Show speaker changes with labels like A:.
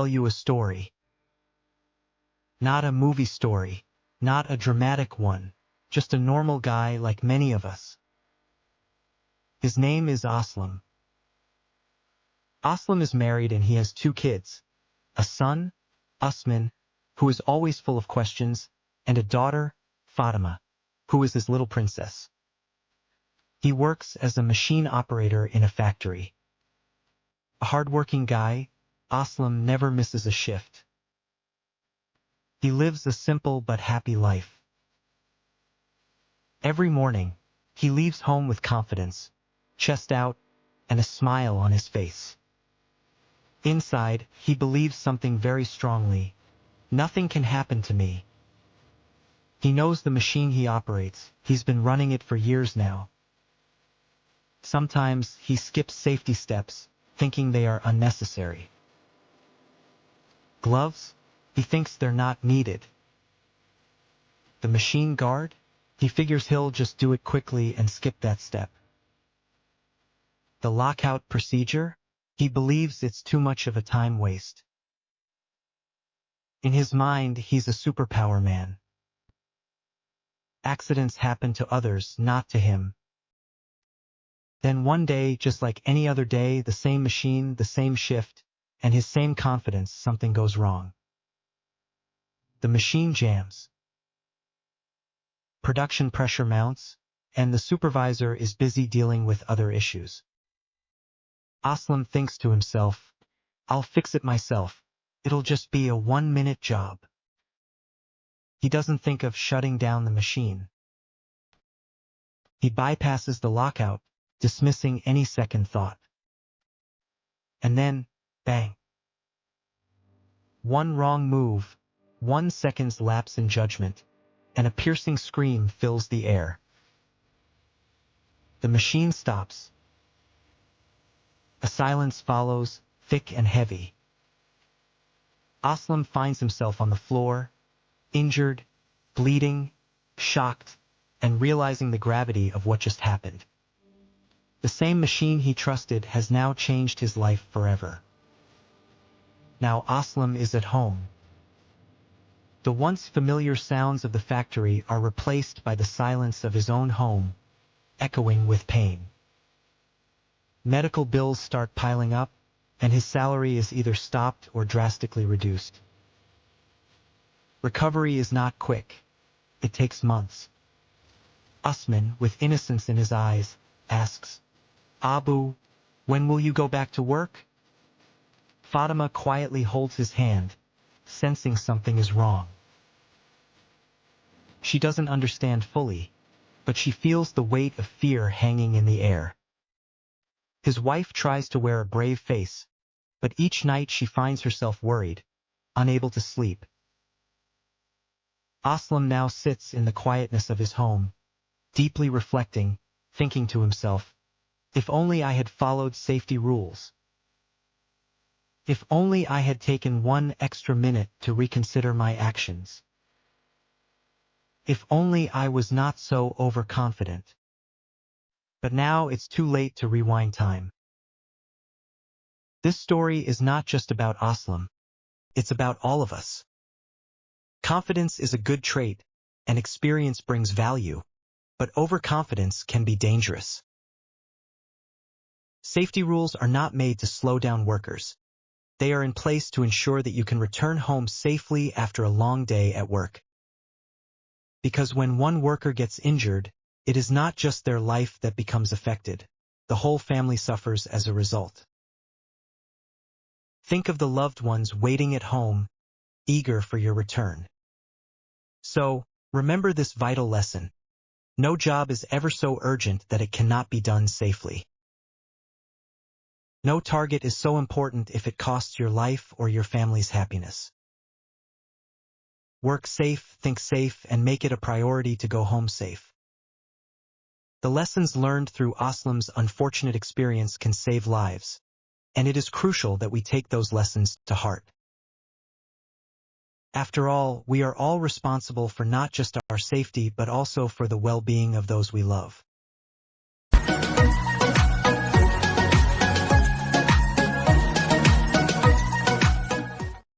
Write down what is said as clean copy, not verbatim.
A: tell you a story. Not a movie story, not a dramatic one, just a normal guy like many of us. His name is Aslam. Aslam is married and he has 2 kids, a son, Usman, who is always full of questions, and a daughter, Fatima, who is his little princess. He works as a machine operator in a factory. A hardworking guy, Aslam never misses a shift. He lives a simple but happy life. Every morning, he leaves home with confidence, chest out, and a smile on his face. Inside, he believes something very strongly. Nothing can happen to me. He knows the machine he operates, he's been running it for years now. Sometimes he skips safety steps, thinking they are unnecessary. Gloves? He thinks they're not needed. The machine guard? He figures he'll just do it quickly and skip that step. The lockout procedure? He believes it's too much of a time waste. In his mind, he's a superpower man. Accidents happen to others, not to him. Then one day, just like any other day, the same machine, the same shift, and his same confidence, something goes wrong. The machine jams. Production pressure mounts, and the supervisor is busy dealing with other issues. Aslam thinks to himself, I'll fix it myself. It'll just be a 1-minute job. He doesn't think of shutting down the machine. He bypasses the lockout, dismissing any second thought. And then, bang. One wrong move, 1 second's lapse in judgment, and a piercing scream fills the air. The machine stops. A silence follows, thick and heavy. Aslam finds himself on the floor, injured, bleeding, shocked, and realizing the gravity of what just happened. The same machine he trusted has now changed his life forever. Now Aslam is at home. The once familiar sounds of the factory are replaced by the silence of his own home, echoing with pain. Medical bills start piling up, and his salary is either stopped or drastically reduced. Recovery is not quick. It takes months. Usman, with innocence in his eyes, asks, Abu, when will you go back to work? Fatima quietly holds his hand, sensing something is wrong. She doesn't understand fully, but she feels the weight of fear hanging in the air. His wife tries to wear a brave face, but each night she finds herself worried, unable to sleep. Aslam now sits in the quietness of his home, deeply reflecting, thinking to himself, if only I had followed safety rules. If only I had taken 1 extra minute to reconsider my actions. If only I was not so overconfident. But now it's too late to rewind time. This story is not just about Aslam. It's about all of us. Confidence is a good trait, and experience brings value, but overconfidence can be dangerous. Safety rules are not made to slow down workers. They are in place to ensure that you can return home safely after a long day at work. Because when one worker gets injured, it is not just their life that becomes affected. The whole family suffers as a result. Think of the loved ones waiting at home, eager for your return. So, remember this vital lesson. No job is ever so urgent that it cannot be done safely. No target is so important if it costs your life or your family's happiness. Work safe, think safe, and make it a priority to go home safe. The lessons learned through Aslam's unfortunate experience can save lives, and it is crucial that we take those lessons to heart. After all, we are all responsible for not just our safety but also for the well-being of those we love.